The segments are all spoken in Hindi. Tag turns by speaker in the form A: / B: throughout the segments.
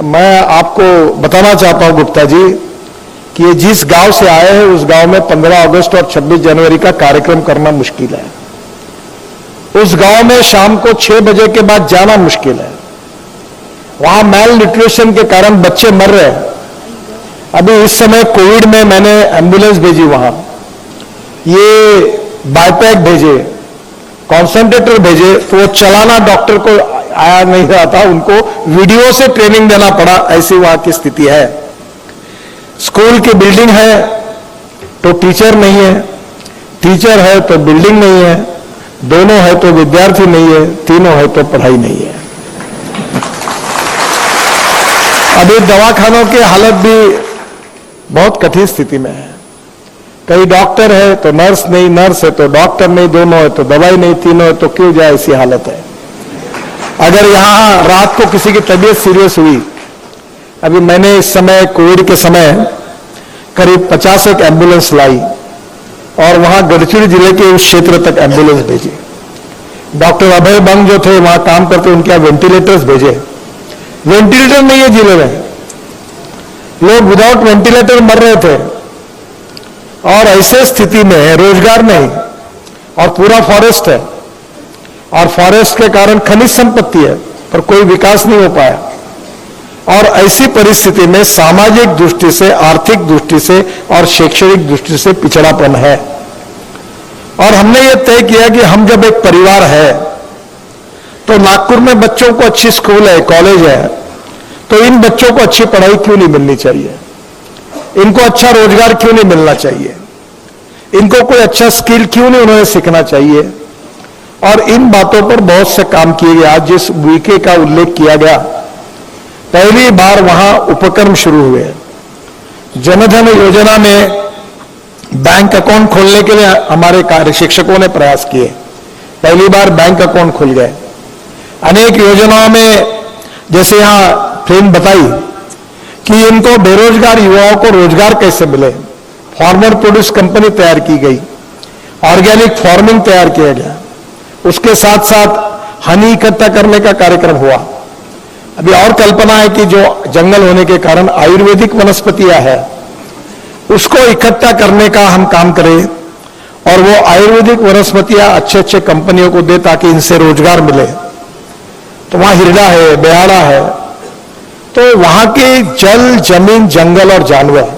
A: मैं आपको बताना चाहता हूं गुप्ता जी कि ये जिस गांव से आए हैं उस गांव में 15 अगस्त और 26 जनवरी का कार्यक्रम करना मुश्किल है। उस गांव में शाम को 6 बजे के बाद जाना मुश्किल है। वहां मेल न्यूट्रिशन के कारण बच्चे मर रहे हैं। अभी इस समय कोविड में मैंने एम्बुलेंस भेजी वहां, ये बाईपैक भेजे, कॉन्सेंट्रेटर भेजे, तो वो चलाना डॉक्टर को आया नहीं रहा था, उनको वीडियो से ट्रेनिंग देना पड़ा। ऐसी वहां की स्थिति है। स्कूल की बिल्डिंग है तो टीचर नहीं है, टीचर है तो बिल्डिंग नहीं है, दोनों है तो विद्यार्थी नहीं है, तीनों है तो पढ़ाई नहीं है। अभी दवाखानों की हालत भी बहुत कठिन स्थिति में है। कई डॉक्टर है तो नर्स नहीं, नर्स है तो डॉक्टर नहीं, दोनों है तो दवाई नहीं, तीनों है तो क्यों जाए, ऐसी हालत है। अगर यहां रात को किसी की तबीयत सीरियस हुई, अभी मैंने इस समय कोविड के समय करीब 50 एक एम्बुलेंस लाई और वहां गढ़चिड़ी जिले के उस क्षेत्र तक एम्बुलेंस भेजी। डॉक्टर अभय बंग जो थे वहां काम करते, उनके यहाँ वेंटिलेटर्स भेजे। वेंटिलेटर नहीं है जिले में, लोग विदाउट वेंटिलेटर मर रहे थे। और ऐसे स्थिति में रोजगार नहीं, और पूरा फॉरेस्ट है, और फॉरेस्ट के कारण खनिज संपत्ति है पर कोई विकास नहीं हो पाया। और ऐसी परिस्थिति में सामाजिक दृष्टि से, आर्थिक दृष्टि से और शैक्षणिक दृष्टि से पिछड़ापन है। और हमने ये तय किया कि हम जब एक परिवार है तो नागपुर में बच्चों को अच्छी स्कूल है, कॉलेज है, तो इन बच्चों को अच्छी पढ़ाई क्यों नहीं मिलनी चाहिए, इनको अच्छा रोजगार क्यों नहीं मिलना चाहिए, इनको कोई अच्छा स्किल क्यों नहीं उन्हें सीखना चाहिए। और इन बातों पर बहुत से काम किए गए। आज जिस वीके का उल्लेख किया गया, पहली बार वहां उपक्रम शुरू हुए। जनधन योजना में बैंक अकाउंट खोलने के लिए हमारे कार्य शिक्षकों ने प्रयास किए, पहली बार बैंक अकाउंट खुल गए। अनेक योजनाओं में जैसे यहां फ्रेंड बताई कि इनको बेरोजगार युवाओं को रोजगार कैसे मिले, फार्मर प्रोड्यूस कंपनी तैयार की गई, ऑर्गेनिक फार्मिंग तैयार किया गया, उसके साथ साथ हनी इकट्ठा करने का कार्यक्रम हुआ। अभी और कल्पना है कि जो जंगल होने के कारण आयुर्वेदिक वनस्पतियां है उसको इकट्ठा करने का हम काम करें और वो आयुर्वेदिक वनस्पतियां अच्छे अच्छे कंपनियों को दे ताकि इनसे रोजगार मिले। तो वहां हिरडा है, बेहाड़ा है, तो वहां की जल, जमीन, जंगल और जानवर,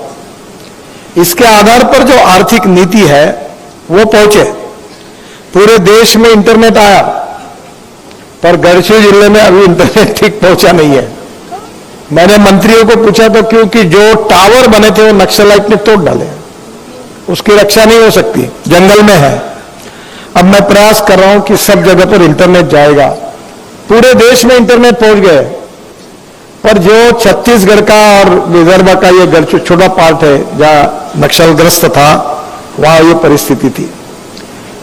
A: इसके आधार पर जो आर्थिक नीति है वो पहुंचे। पूरे देश में इंटरनेट आया पर गढ़चिड़ी जिले में अभी इंटरनेट ठीक पहुंचा नहीं है। मैंने मंत्रियों को पूछा तो क्योंकि जो टावर बने थे वो नक्सलाइट ने तोड़ डाले, उसकी रक्षा नहीं हो सकती, जंगल में है। अब मैं प्रयास कर रहा हूं कि सब जगह पर इंटरनेट जाएगा, पूरे देश में इंटरनेट पहुंच गए। पर जो छत्तीसगढ़ का और विदर्भ का ये छोटा पार्ट है जहां नक्सलग्रस्त था, वहां ये परिस्थिति थी।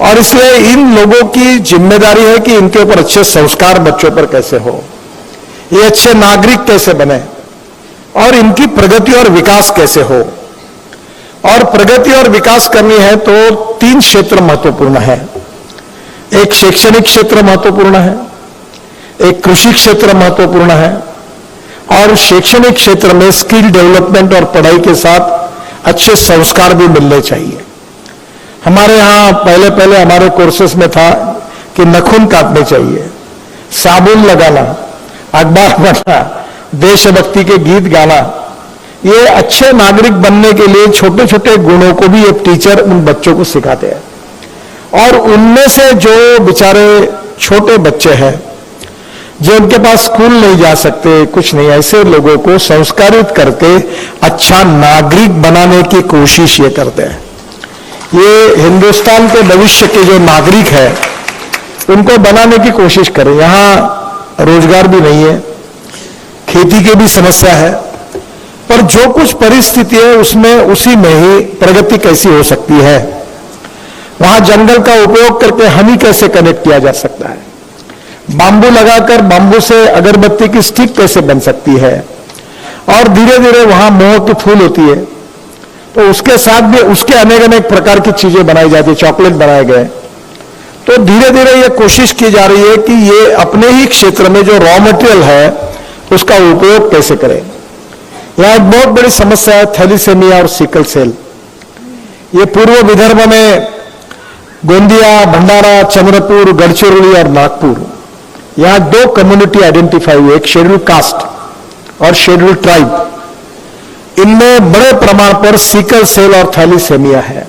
A: और इसलिए इन लोगों की जिम्मेदारी है कि इनके ऊपर अच्छे संस्कार बच्चों पर कैसे हो, ये अच्छे नागरिक कैसे बने और इनकी प्रगति और विकास कैसे हो। और प्रगति और विकास करनी है तो 3 क्षेत्र महत्वपूर्ण है। एक शैक्षणिक क्षेत्र महत्वपूर्ण है, एक कृषि क्षेत्र महत्वपूर्ण है, और शैक्षणिक क्षेत्र में स्किल डेवलपमेंट और पढ़ाई के साथ अच्छे संस्कार भी मिलने चाहिए। हमारे यहाँ पहले हमारे कोर्सेस में था कि नाखून काटने चाहिए, साबुन लगाना, अखबार पढ़ना, देशभक्ति के गीत गाना। ये अच्छे नागरिक बनने के लिए छोटे छोटे गुणों को भी एक टीचर उन बच्चों को सिखाते हैं। और उनमें से जो बेचारे छोटे बच्चे हैं जो उनके पास स्कूल नहीं जा सकते, कुछ नहीं, ऐसे लोगों को संस्कारित करके अच्छा नागरिक बनाने की कोशिश ये करते हैं। ये हिंदुस्तान के भविष्य के जो नागरिक है उनको बनाने की कोशिश करें। यहां रोजगार भी नहीं है, खेती की भी समस्या है, पर जो कुछ परिस्थिति है उसमें उसी में ही प्रगति कैसी हो सकती है। वहां जंगल का उपयोग करके हनी कैसे कनेक्ट किया जा सकता है, बांबू लगाकर बांबू से अगरबत्ती की स्टिक कैसे बन सकती है, और धीरे धीरे वहां मोह की फूल होती है तो उसके साथ भी उसके अनेक प्रकार की चीजें बनाई जाती है, चॉकलेट बनाए गए। तो धीरे धीरे ये कोशिश की जा रही है कि ये अपने ही क्षेत्र में जो रॉ मटेरियल है उसका उपयोग कैसे करें। यहां एक बहुत बड़ी समस्या है थैलीसेमिया और सिकल सेल। ये पूर्व विदर्भ में गोंदिया, भंडारा, चंद्रपुर, गढ़चिरौली और नागपुर, यहां 2 कम्युनिटी आइडेंटिफाई हुई, एक शेड्यूल कास्ट और शेड्यूल ट्राइब। इनमें बड़े प्रमाण पर सिकल सेल और थैलीसेमिया है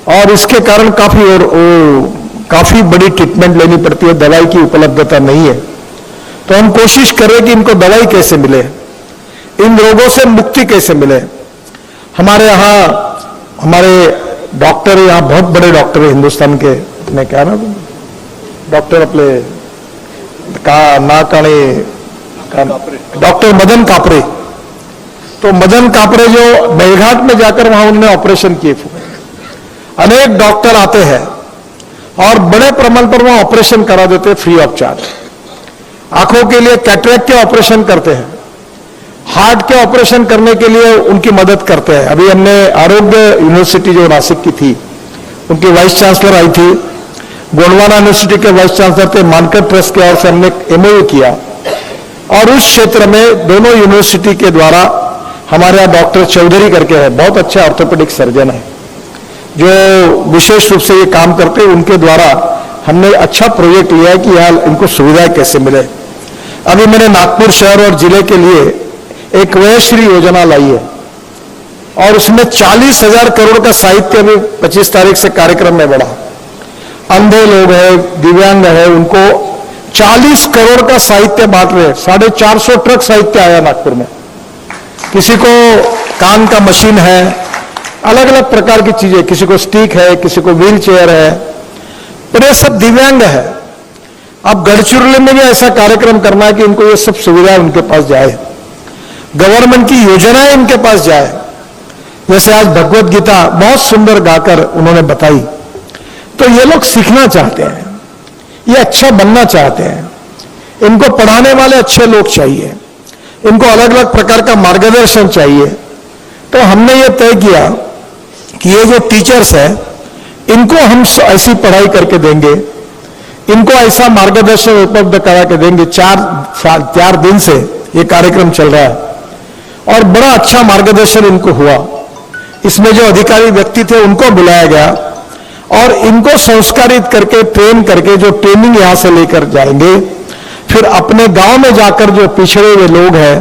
A: और इसके कारण काफी बड़ी ट्रीटमेंट लेनी पड़ती है, दवाई की उपलब्धता नहीं है। तो हम कोशिश करें कि इनको दवाई कैसे मिले, इन रोगों से मुक्ति कैसे मिले। हमारे डॉक्टर, यहाँ बहुत बड़े डॉक्टर है हिंदुस्तान के, अपने क्या ना डॉक्टर अपने डॉक्टर मदन कापरे। तो मदन कापरे जो बेलघाट में जाकर वहां उन्होंने ऑपरेशन किए। अनेक डॉक्टर आते हैं और बड़े प्रमाण पर वहां ऑपरेशन करा देते हैं फ्री ऑफ चार्ज। आंखों के लिए कैटरेक्ट के ऑपरेशन करते हैं, हार्ट के ऑपरेशन करने के लिए उनकी मदद करते हैं। अभी हमने आरोग्य यूनिवर्सिटी जो नासिक की थी, उनकी वाइस चांसलर आई थी, गोंडवाना यूनिवर्सिटी के वाइस चांसलर थे, मानकर ट्रस्ट के ओर से हमने एमओयू किया और उस क्षेत्र में दोनों यूनिवर्सिटी के द्वारा हमारे यहाँ डॉक्टर चौधरी करके है, बहुत अच्छे ऑर्थोपेडिक सर्जन है जो विशेष रूप से ये काम करते हैं। उनके द्वारा हमने अच्छा प्रोजेक्ट लिया है कि यहाँ इनको सुविधाएं कैसे मिले। अभी मैंने नागपुर शहर और जिले के लिए एक वयश्री योजना लाई है और उसमें 40,000 करोड़ का साहित्य अभी 25 तारीख से कार्यक्रम में बढ़ा। अंधे लोग हैं, दिव्यांग है, उनको 40 करोड़ का साहित्य बांट रहे हैं। 450 ट्रक साहित्य आया नागपुर में। किसी को कान का मशीन है, अलग अलग प्रकार की चीजें, किसी को स्टिक है, किसी को व्हील चेयर है, पर ये सब दिव्यांग है। अब गढ़चिरौली में भी ऐसा कार्यक्रम करना है कि इनको ये सब सुविधाएं उनके पास जाए, गवर्नमेंट की योजनाएं इनके पास जाए। जैसे आज भगवत गीता बहुत सुंदर गाकर उन्होंने बताई। तो ये लोग सीखना चाहते हैं, ये अच्छा बनना चाहते हैं, इनको पढ़ाने वाले अच्छे लोग चाहिए, इनको अलग अलग प्रकार का मार्गदर्शन चाहिए। तो हमने ये तय किया कि ये जो टीचर्स है इनको हम ऐसी पढ़ाई करके देंगे, इनको ऐसा मार्गदर्शन उपलब्ध करा के देंगे। 4 दिन से ये कार्यक्रम चल रहा है और बड़ा अच्छा मार्गदर्शन इनको हुआ। इसमें जो अधिकारी व्यक्ति थे उनको बुलाया गया और इनको संस्कारित करके, ट्रेन करके, जो ट्रेनिंग यहां से लेकर जाएंगे, फिर अपने गांव में जाकर जो पिछड़े हुए लोग हैं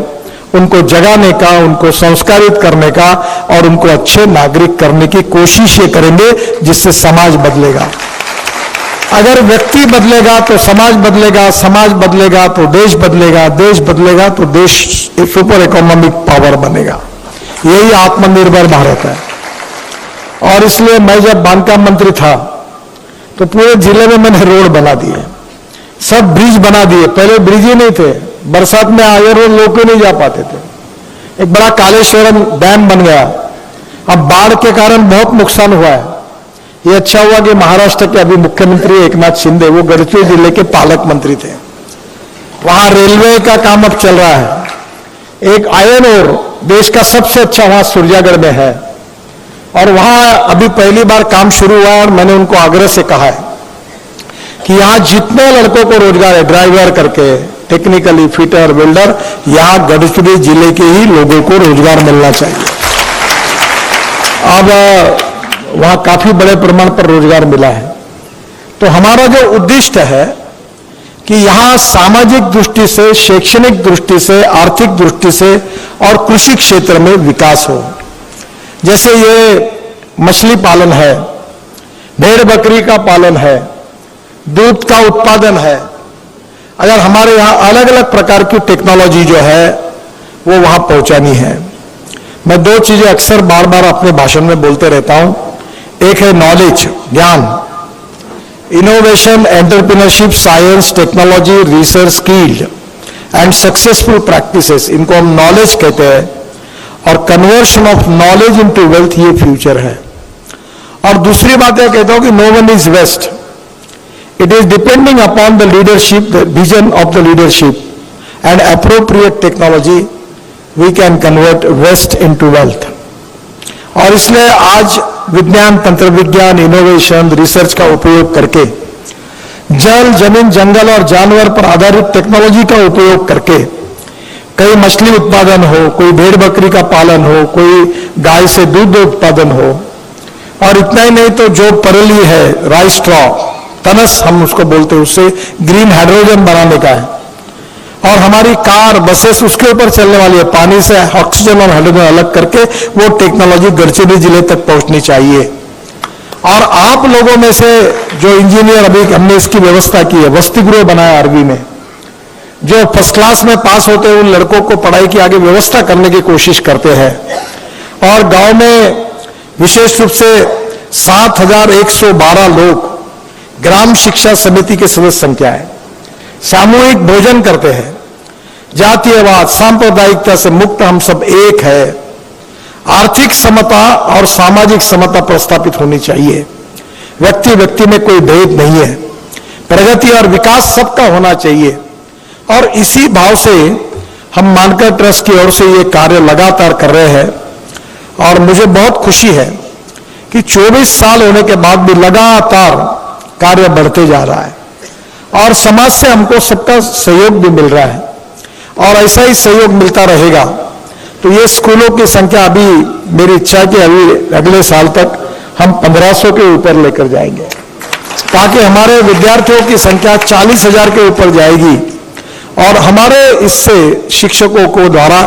A: उनको जगाने का, उनको संस्कारित करने का और उनको अच्छे नागरिक करने की कोशिश ये करेंगे, जिससे समाज बदलेगा। अगर व्यक्ति बदलेगा तो समाज बदलेगा, समाज बदलेगा तो देश बदलेगा, देश बदलेगा तो देश सुपर इकोनॉमिक पावर बनेगा। यही आत्मनिर्भर भारत है। और इसलिए मैं जब बांधकाम मंत्री था तो पूरे जिले में मैंने रोड बना दिए, सब ब्रिज बना दिए। पहले ब्रिज ही नहीं थे, बरसात में आए रोड लोग नहीं जा पाते थे। एक बड़ा कालेश्वरम डैम बन गया। अब बाढ़ के कारण बहुत नुकसान हुआ है। ये अच्छा हुआ कि महाराष्ट्र के अभी मुख्यमंत्री एकनाथ शिंदे, वो गढ़चिरौली जिले के पालक मंत्री थे। वहां रेलवे का काम अब चल रहा है। एक आयरन ओर देश का सबसे अच्छा वहां सुरजागढ़ में है और वहां अभी पहली बार काम शुरू हुआ और मैंने उनको आग्रह से कहा है कि यहां जितने लड़कों को रोजगार है, ड्राइवर करके, टेक्निकली फिटर, वेल्डर, यहां गढ़चिरौली जिले के ही लोगों को रोजगार मिलना चाहिए। अब वहां काफी बड़े प्रमाण पर रोजगार मिला है। तो हमारा जो उद्देश्य है कि यहां सामाजिक दृष्टि से, शैक्षणिक दृष्टि से, आर्थिक दृष्टि से और कृषि क्षेत्र में विकास हो। जैसे ये मछली पालन है, भेड़ बकरी का पालन है, दूध का उत्पादन है। अगर हमारे यहां अलग अलग प्रकार की टेक्नोलॉजी जो है वो वहां पहुंचानी है। मैं 2 चीजें अक्सर बार बार अपने भाषण में बोलते रहता हूं। एक है नॉलेज, ज्ञान, innovation, entrepreneurship, science, technology, research, skill and successful practices, इनको हम नॉलेज कहते हैं। और conversion of knowledge into wealth, ये फ्यूचर है। और दूसरी बात यह कहता हूं कि no one is waste, it is depending upon the leadership, the vision of the leadership and appropriate technology we can convert waste into wealth. और इसलिए आज विज्ञान, तंत्र विज्ञान, इनोवेशन, रिसर्च का उपयोग करके, जल, जमीन, जंगल और जानवर पर आधारित टेक्नोलॉजी का उपयोग करके कहीं मछली उत्पादन हो, कोई भेड़ बकरी का पालन हो, कोई गाय से दूध उत्पादन हो, और इतना ही नहीं तो जो परेली है, राइस स्ट्रॉ, तनस हम उसको बोलते हैं, उससे ग्रीन हाइड्रोजन बनाने का है। और हमारी कार, बसेस उसके ऊपर चलने वाली है, पानी से ऑक्सीजन और हाइड्रोजन अलग करके वो टेक्नोलॉजी गढ़चिरौली जिले तक पहुंचनी चाहिए। और आप लोगों में से जो इंजीनियर, अभी हमने इसकी व्यवस्था की है, वसति गृह बनाया आरवी में, जो फर्स्ट क्लास में पास होते हैं उन लड़कों को पढ़ाई की आगे व्यवस्था करने की कोशिश करते हैं। और गांव में विशेष रूप से 7,112 लोग ग्राम शिक्षा समिति के सदस्य संख्या है, सामूहिक भोजन करते हैं। जातीयवाद, सांप्रदायिकता से मुक्त हम सब एक है। आर्थिक समता और सामाजिक समता प्रस्थापित होनी चाहिए। व्यक्ति व्यक्ति में कोई भेद नहीं है। प्रगति और विकास सबका होना चाहिए। और इसी भाव से हम मानकर ट्रस्ट की ओर से ये कार्य लगातार कर रहे हैं। और मुझे बहुत खुशी है कि 24 साल होने के बाद भी लगातार कार्य बढ़ते जा रहा है और समाज से हमको सबका सहयोग भी मिल रहा है और ऐसा ही सहयोग मिलता रहेगा। तो ये स्कूलों की संख्या, अभी मेरी इच्छा है कि अभी अगले साल तक हम 1500 के ऊपर लेकर जाएंगे, ताकि हमारे विद्यार्थियों की संख्या 40,000 के ऊपर जाएगी। और हमारे इससे शिक्षकों को द्वारा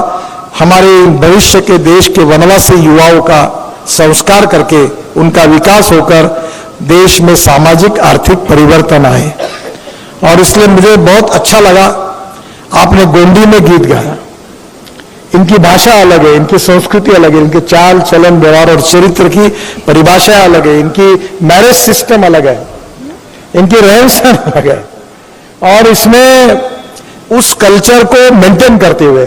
A: हमारे भविष्य के देश के वनवासी युवाओं का संस्कार करके उनका विकास होकर देश में सामाजिक आर्थिक परिवर्तन आए। और इसलिए मुझे बहुत अच्छा लगा आपने गोंडी में गीत गाया। इनकी भाषा अलग है, इनकी संस्कृति अलग है, इनके चाल चलन व्यवहार और चरित्र की परिभाषा अलग है, इनकी मैरिज सिस्टम अलग है, इनकी रहन सहन अलग है। और इसमें उस कल्चर को मेंटेन करते हुए,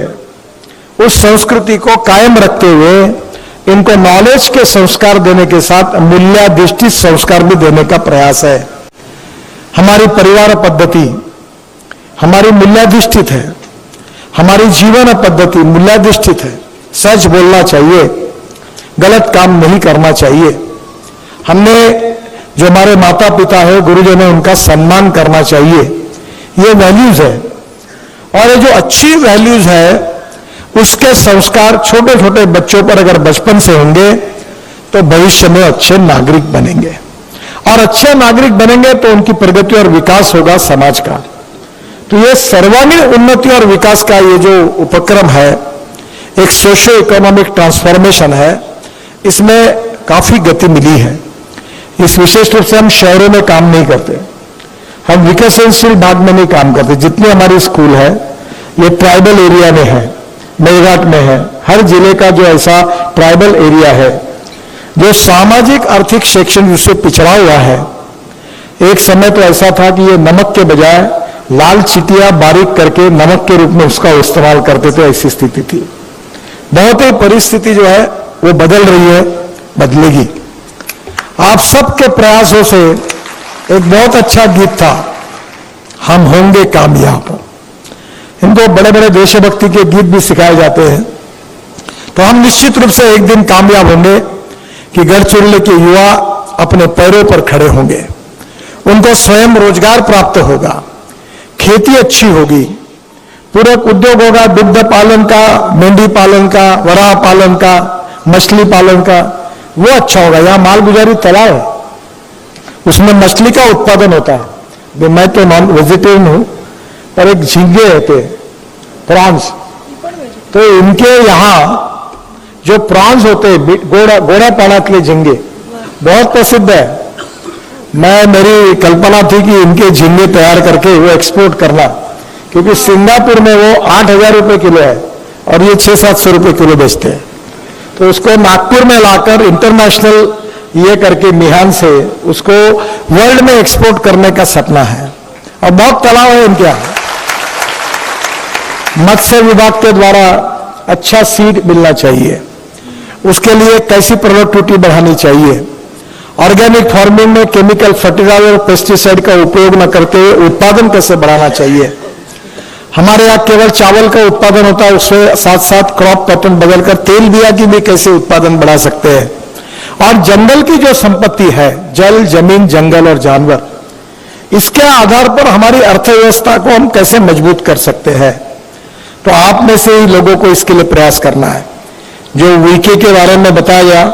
A: उस संस्कृति को कायम रखते हुए इनको नॉलेज के संस्कार देने के साथ मूल्याधिष्ठित संस्कार भी देने का प्रयास है। हमारी परिवार पद्धति हमारी मूल्याधिष्ठित है, हमारी जीवन पद्धति मूल्याधिष्ठित है। सच बोलना चाहिए, गलत काम नहीं करना चाहिए। हमने जो हमारे माता पिता है, गुरुजन है, उनका सम्मान करना चाहिए। ये वैल्यूज है। और ये जो अच्छी वैल्यूज है उसके संस्कार छोटे छोटे बच्चों पर अगर बचपन से होंगे तो भविष्य में अच्छे नागरिक बनेंगे। और अच्छे नागरिक बनेंगे तो उनकी प्रगति और विकास होगा समाज का। तो ये सर्वांगीण उन्नति और विकास का ये जो उपक्रम है, एक सोशियो इकोनॉमिक ट्रांसफॉर्मेशन है, इसमें काफी गति मिली है। इस विशेष रूप से हम शहरों में काम नहीं करते, हम विकसनशील भाग में नहीं काम करते। जितनी हमारी स्कूल है ये ट्राइबल एरिया में है, मेरघाट में है। हर जिले का जो ऐसा ट्राइबल एरिया है जो सामाजिक आर्थिक शैक्षणिक रूप से पिछड़ा हुआ है, एक समय तो ऐसा था कि ये नमक के बजाय लाल चिटिया बारीक करके नमक के रूप में उसका इस्तेमाल करते थे, ऐसी स्थिति थी। बहुत ही परिस्थिति जो है वो बदल रही है, बदलेगी। आप सबके प्रयासों से एक बहुत अच्छा गीत था, हम होंगे कामयाब। इनको बड़े बड़े देशभक्ति के गीत भी सिखाए जाते हैं। तो हम निश्चित रूप से एक दिन कामयाब होंगे कि गढ़चिरौली के युवा अपने पैरों पर खड़े होंगे, उनको स्वयं रोजगार प्राप्त होगा, खेती अच्छी होगी, पूरक उद्योग होगा, दुग्ध पालन का, मेंढी पालन का, वराह पालन का, मछली पालन का, वो अच्छा होगा। यहाँ मालगुजारी तालाब है, उसमें मछली का उत्पादन होता है। मैं तो नॉन वेजिटेरियन हूं, पर एक झींगे होते हैं प्रॉन्स, तो इनके यहाँ जो प्रॉन्स होते हैं, गोड़ा पाना के लिए झींगे बहुत प्रसिद्ध है। मेरी कल्पना थी कि इनके झींगे तैयार करके वो एक्सपोर्ट करना, क्योंकि सिंगापुर में वो 8,000 रुपए किलो है और ये 600-700 रुपए किलो बेचते हैं। तो उसको नागपुर में लाकर इंटरनेशनल ये करके मिहान से उसको वर्ल्ड में एक्सपोर्ट करने का सपना है। और बहुत तालाब है इनके यहाँ। मत्स्य विभाग के द्वारा अच्छा सीड मिलना चाहिए, उसके लिए कैसी प्रोडक्टिविटी बढ़ानी चाहिए, ऑर्गेनिक फार्मिंग में केमिकल फर्टिलाइजर और पेस्टिसाइड का उपयोग न करते हुए उत्पादन कैसे बढ़ाना चाहिए। हमारे यहाँ केवल चावल का उत्पादन होता है, उससे साथ साथ क्रॉप पैटर्न बदलकर तेल बिया की भी कैसे उत्पादन बढ़ा सकते हैं। और जंगल की जो संपत्ति है, जल, जमीन, जंगल और जानवर, इसके आधार पर हमारी अर्थव्यवस्था को हम कैसे मजबूत कर सकते हैं। तो आप में से ही लोगों को इसके लिए प्रयास करना है। जो वीके के बारे में बताया गया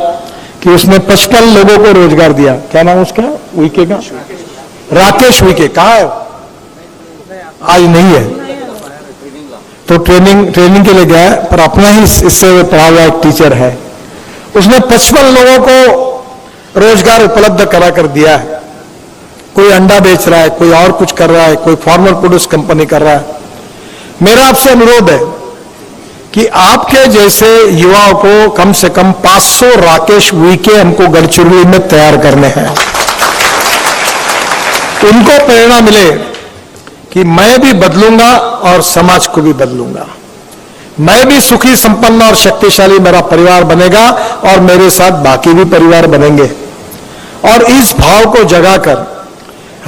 A: कि उसने 55 लोगों को रोजगार दिया। क्या नाम उसका वीके का? राकेश वीके। कहाँ है? आज नहीं है, तो ट्रेनिंग के लिए गया, पर अपना ही इससे पढ़ा हुआ एक टीचर है। उसने 55 लोगों को रोजगार उपलब्ध करा कर दिया है। कोई अंडा बेच रहा है, कोई और कुछ कर रहा है, कोई फार्मर प्रोड्यूस कंपनी कर रहा है। मेरा आपसे अनुरोध है कि आपके जैसे युवाओं को कम से कम 500 राकेश वीके हमको गढ़चिरौली में तैयार करने हैं। उनको प्रेरणा मिले कि मैं भी बदलूंगा और समाज को भी बदलूंगा, मैं भी सुखी संपन्न और शक्तिशाली मेरा परिवार बनेगा और मेरे साथ बाकी भी परिवार बनेंगे। और इस भाव को जगाकर,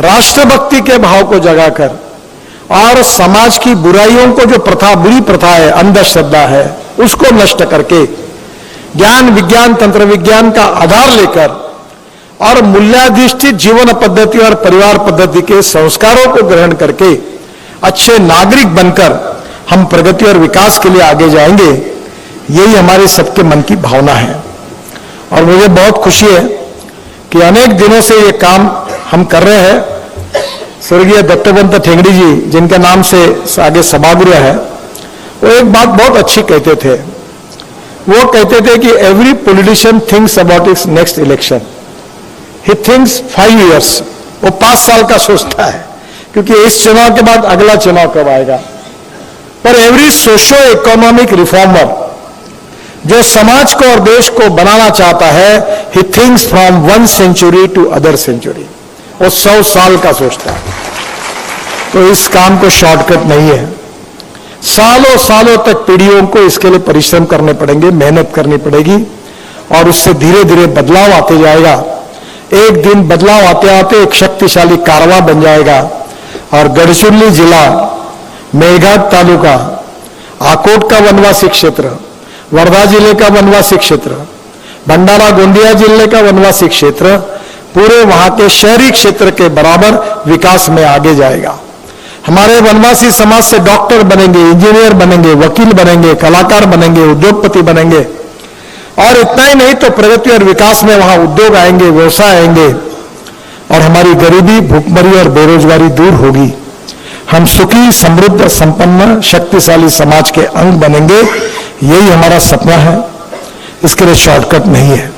A: राष्ट्रभक्ति के भाव को जगाकर और समाज की बुराइयों को, जो प्रथा, बुरी प्रथा है, अंधश्रद्धा है, उसको नष्ट करके ज्ञान विज्ञान तंत्र विज्ञान का आधार लेकर और मूल्याधिष्ठित जीवन पद्धति और परिवार पद्धति के संस्कारों को ग्रहण करके अच्छे नागरिक बनकर हम प्रगति और विकास के लिए आगे जाएंगे। यही हमारे सबके मन की भावना है। और मुझे बहुत खुशी है कि अनेक दिनों से ये काम हम कर रहे हैं। स्वर्गीय दत्तोपंत ठेंगड़ी जी, जिनके नाम से आगे सभागृह है, वो एक बात बहुत अच्छी कहते थे। वो कहते थे कि every politician thinks about it's next election, he thinks 5 years। वो 5 साल का सोचता है, क्योंकि इस चुनाव के बाद अगला चुनाव कब आएगा। पर एवरी सोशो इकोनॉमिक रिफॉर्मर, जो समाज को और देश को बनाना चाहता है, he thinks from 1 century to other century. वो 100 साल का सोचता है। तो इस काम को शॉर्टकट नहीं है। सालों सालों तक पीढ़ियों को इसके लिए परिश्रम करने पड़ेंगे, मेहनत करनी पड़ेगी, और उससे धीरे धीरे बदलाव आते जाएगा। एक दिन बदलाव आते आते एक शक्तिशाली कारवां बन जाएगा। और गढ़चिरौली जिला, मेलघाट तालुका, आकोट का वनवासी क्षेत्र, वर्धा जिले का वनवासी क्षेत्र, भंडारा गोंदिया जिले का वनवासी क्षेत्र पूरे वहां के शहरी क्षेत्र के बराबर विकास में आगे जाएगा। हमारे वनवासी समाज से डॉक्टर बनेंगे, इंजीनियर बनेंगे, वकील बनेंगे, कलाकार बनेंगे, उद्योगपति बनेंगे। और इतना ही नहीं तो प्रगति और विकास में वहां उद्योग आएंगे, व्यवसाय आएंगे, और हमारी गरीबी, भूखमरी और बेरोजगारी दूर होगी। हम सुखी, समृद्ध, संपन्न, शक्तिशाली समाज के अंग बनेंगे। यही हमारा सपना है। इसके लिए शॉर्टकट नहीं है।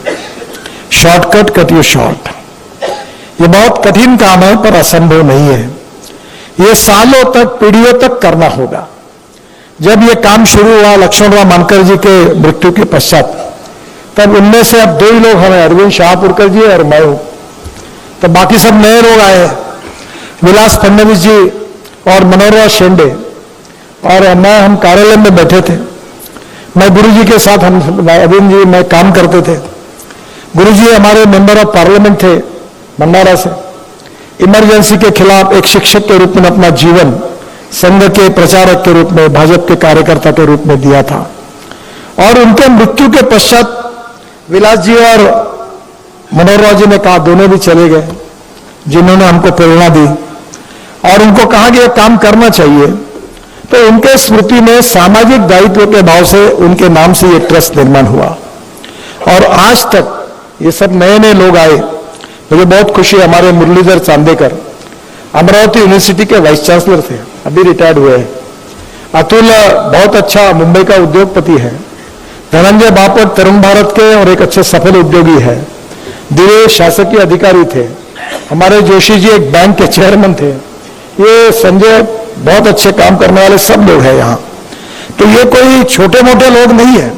A: Shortcut cut you short. ये बहुत कठिन काम है, पर असंभव नहीं है। ये सालों तक, पीढ़ियों तक करना होगा। जब ये काम शुरू हुआ लक्ष्मणराव मानकर जी के मृत्यु के पश्चात, तब उनमें से अब 2 ही लोग हमें, अरविंद शाहपुरकर जी और मैं हूं। तो बाकी सब नए लोग आए, विलास फडणवीस जी और मनोहरलाल शेंडे और मैं, हम कार्यालय में बैठे थे। मैं गुरु जी के साथ, हम अरविंद जी मैं काम करते थे। गुरु जी हमारे मेंबर ऑफ पार्लियामेंट थे भंडारा से। इमरजेंसी के खिलाफ एक शिक्षक के रूप में अपना जीवन संघ के प्रचारक के रूप में, भाजपा के कार्यकर्ता के रूप में दिया था। और उनके मृत्यु के पश्चात विलास जी और मनोहरलाल जी ने कहा, दोनों भी चले गए, जिन्होंने हमको प्रेरणा दी, और उनको कहा कि यह काम करना चाहिए। तो उनके स्मृति में सामाजिक दायित्व के भाव से उनके नाम से यह ट्रस्ट निर्माण हुआ। और आज तक ये सब नए नए लोग आए। मुझे बहुत खुशी है, हमारे मुरलीधर चांदेकर अमरावती यूनिवर्सिटी के वाइस चांसलर थे, अभी रिटायर्ड हुए हैं। अतुल बहुत अच्छा मुंबई का उद्योगपति है। धनंजय बापट तरुण भारत के और एक अच्छे सफल उद्योगी है। दिवेश शासकीय अधिकारी थे। हमारे जोशी जी एक बैंक के चेयरमैन थे। ये संजय बहुत अच्छे काम करने वाले सब लोग हैं यहाँ। तो ये कोई छोटे मोटे लोग नहीं है।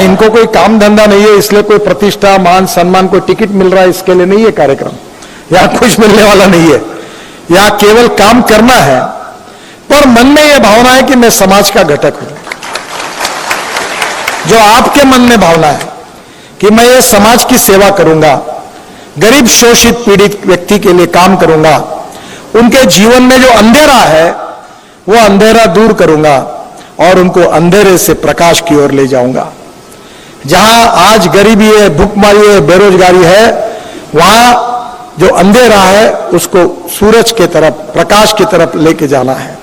A: इनको कोई काम धंधा नहीं है, इसलिए कोई प्रतिष्ठा, मान सम्मान, कोई टिकट मिल रहा है, इसके लिए नहीं है कार्यक्रम। यहाँ कुछ मिलने वाला नहीं है। यहाँ केवल काम करना है, पर मन में यह भावना है कि मैं समाज का घटक हूं। जो आपके मन में भावना है कि मैं ये समाज की सेवा करूंगा, गरीब शोषित पीड़ित व्यक्ति के लिए काम करूंगा, उनके जीवन में जो अंधेरा है वो अंधेरा दूर करूंगा और उनको अंधेरे से प्रकाश की ओर ले जाऊंगा। जहां आज गरीबी है, भूखमरी है, बेरोजगारी है, वहां जो अंधेरा है उसको सूरज की तरफ, प्रकाश की तरफ लेके जाना है।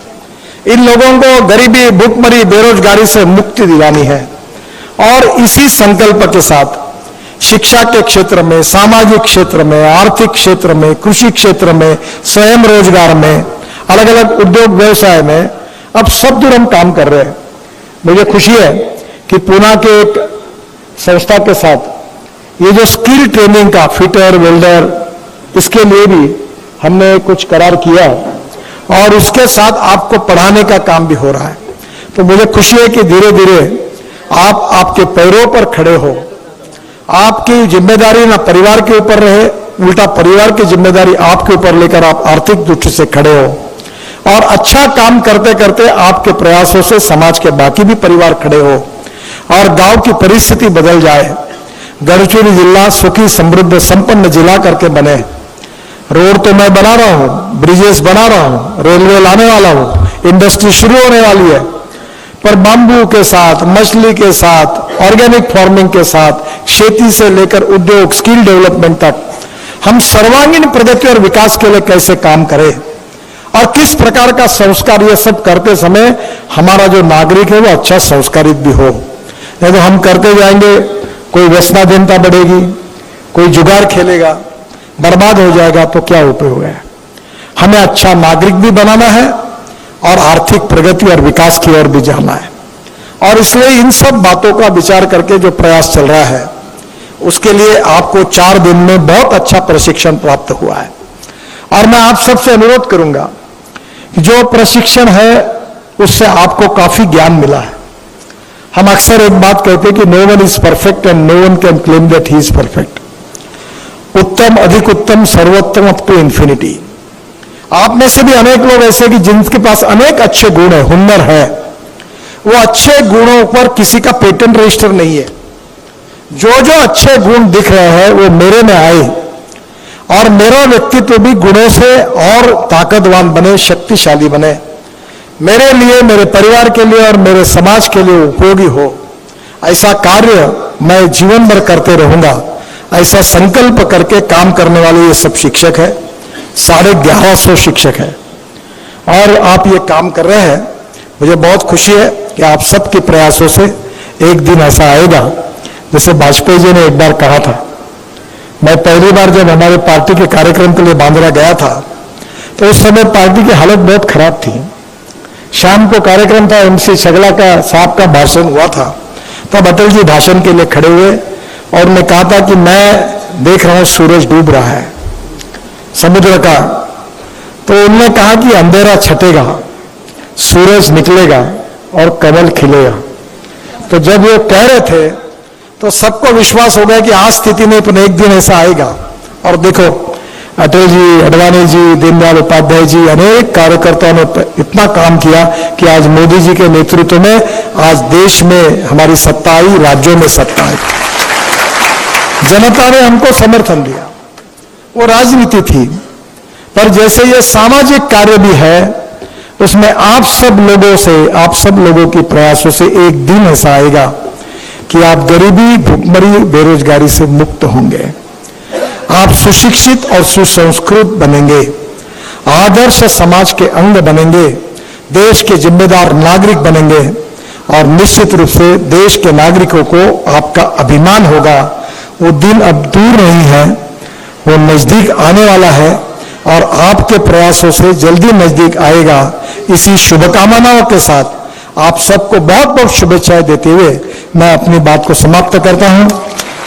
A: इन लोगों को गरीबी, भूखमरी, बेरोजगारी से मुक्ति दिलानी है। और इसी संकल्प के साथ शिक्षा के क्षेत्र में, सामाजिक क्षेत्र में, आर्थिक क्षेत्र में, कृषि क्षेत्र में, स्वयं रोजगार में, अलग अलग उद्योग व्यवसाय में अब सब दूर हम काम कर रहे हैं। मुझे खुशी है कि पूना के एक संस्था के साथ ये जो स्किल ट्रेनिंग का फिटर, वेल्डर, इसके लिए भी हमने कुछ करार किया और उसके साथ आपको पढ़ाने का काम भी हो रहा है। तो मुझे खुशी है कि धीरे धीरे आप आपके पैरों पर खड़े हो। आपकी जिम्मेदारी ना परिवार के ऊपर रहे, उल्टा परिवार की जिम्मेदारी आपके ऊपर लेकर आप आर्थिक दृष्टि से खड़े हो और अच्छा काम करते करते आपके प्रयासों से समाज के बाकी भी परिवार खड़े हो और गांव की परिस्थिति बदल जाए। गढ़चिरौली जिला सुखी, समृद्ध, संपन्न जिला करके बने। रोड तो मैं बना रहा हूं, ब्रिजेस बना रहा हूं, रेलवे लाने वाला हूं, इंडस्ट्री शुरू होने वाली है, पर बांबू के साथ, मछली के साथ, ऑर्गेनिक फार्मिंग के साथ, खेती से लेकर उद्योग, स्किल डेवलपमेंट तक हम सर्वांगीण प्रगति और विकास के लिए कैसे काम करें और किस प्रकार का संस्कार, ये सब करते समय हमारा जो नागरिक है वो अच्छा संस्कारित भी हो। नहीं तो हम करते जाएंगे, कोई व्यसनाधीनता बढ़ेगी, कोई जुगाड़ खेलेगा, बर्बाद हो जाएगा, तो क्या उपयोग है। हमें अच्छा नागरिक भी बनाना है और आर्थिक प्रगति और विकास की ओर भी जाना है। और इसलिए इन सब बातों का विचार करके जो प्रयास चल रहा है, उसके लिए आपको 4 दिन में बहुत अच्छा प्रशिक्षण प्राप्त हुआ है। और मैं आप सबसे अनुरोध करूंगा कि जो प्रशिक्षण है उससे आपको काफी ज्ञान मिला है। हम अक्सर एक बात कहते हैं कि no one is perfect and no one can claim that he is perfect. उत्तम, अधिक उत्तम, सर्वोत्तम, अप टू इंफिनिटी। आप में से भी अनेक लोग ऐसे कि जिनके पास अनेक अच्छे गुण है, हुनर है, वो अच्छे गुणों पर किसी का पेटेंट रजिस्टर नहीं है। जो जो अच्छे गुण दिख रहे हैं वो मेरे में आए और मेरा व्यक्तित्व भी गुणों से और ताकतवान बने, शक्तिशाली बने, मेरे लिए, मेरे परिवार के लिए और मेरे समाज के लिए उपयोगी हो। ऐसा कार्य मैं जीवन भर करते रहूंगा, ऐसा संकल्प करके काम करने वाले ये सब शिक्षक है। 1150 शिक्षक है और आप ये काम कर रहे हैं। मुझे बहुत खुशी है कि आप सबके प्रयासों से एक दिन ऐसा आएगा जैसे वाजपेयी जी ने एक बार कहा था। मैं पहली बार जब हमारे पार्टी के कार्यक्रम के लिए बांद्रा गया था तो उस समय पार्टी की हालत बहुत खराब थी। शाम को कार्यक्रम था, MC शगला का साहब का भाषण हुआ था, तब अटल जी भाषण के लिए खड़े हुए और उन्होंने कहा था कि मैं देख रहा हूं सूरज डूब रहा है समुद्र का। तो उन्होंने कहा कि अंधेरा छटेगा, सूरज निकलेगा और कमल खिलेगा। तो जब वो कह रहे थे तो सबको विश्वास हो गया कि आज स्थिति नहीं, पर एक दिन ऐसा आएगा। और देखो, अटल जी, अडवाणी जी, दीनदयाल उपाध्याय जी, अनेक कार्यकर्ताओं ने इतना काम किया कि आज मोदी जी के नेतृत्व में आज देश में हमारी सत्ता आई, राज्यों में सत्ता आई। जनता ने हमको समर्थन दिया। वो राजनीति थी, पर जैसे ये सामाजिक कार्य भी है, उसमें आप सब लोगों से, आप सब लोगों के प्रयासों से एक दिन ऐसा आएगा कि आप गरीबी, भुखमरी, बेरोजगारी से मुक्त होंगे। आप सुशिक्षित और सुसंस्कृत बनेंगे, आदर्श समाज के अंग बनेंगे, देश के जिम्मेदार नागरिक बनेंगे और निश्चित रूप से देश के नागरिकों को आपका अभिमान होगा। वो दिन अब दूर नहीं है, वो नजदीक आने वाला है और आपके प्रयासों से जल्दी नजदीक आएगा। इसी शुभकामनाओं के साथ आप सबको बहुत बहुत शुभेच्छाएं देते हुए मैं अपनी बात को समाप्त करता हूं।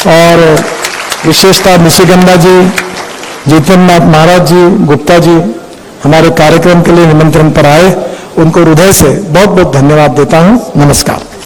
A: और विशेषतः निशिगंधा जी, जितेंद्र महाराज जी, गुप्ता जी हमारे कार्यक्रम के लिए निमंत्रण पर आए, उनको हृदय से बहुत बहुत धन्यवाद देता हूं। नमस्कार।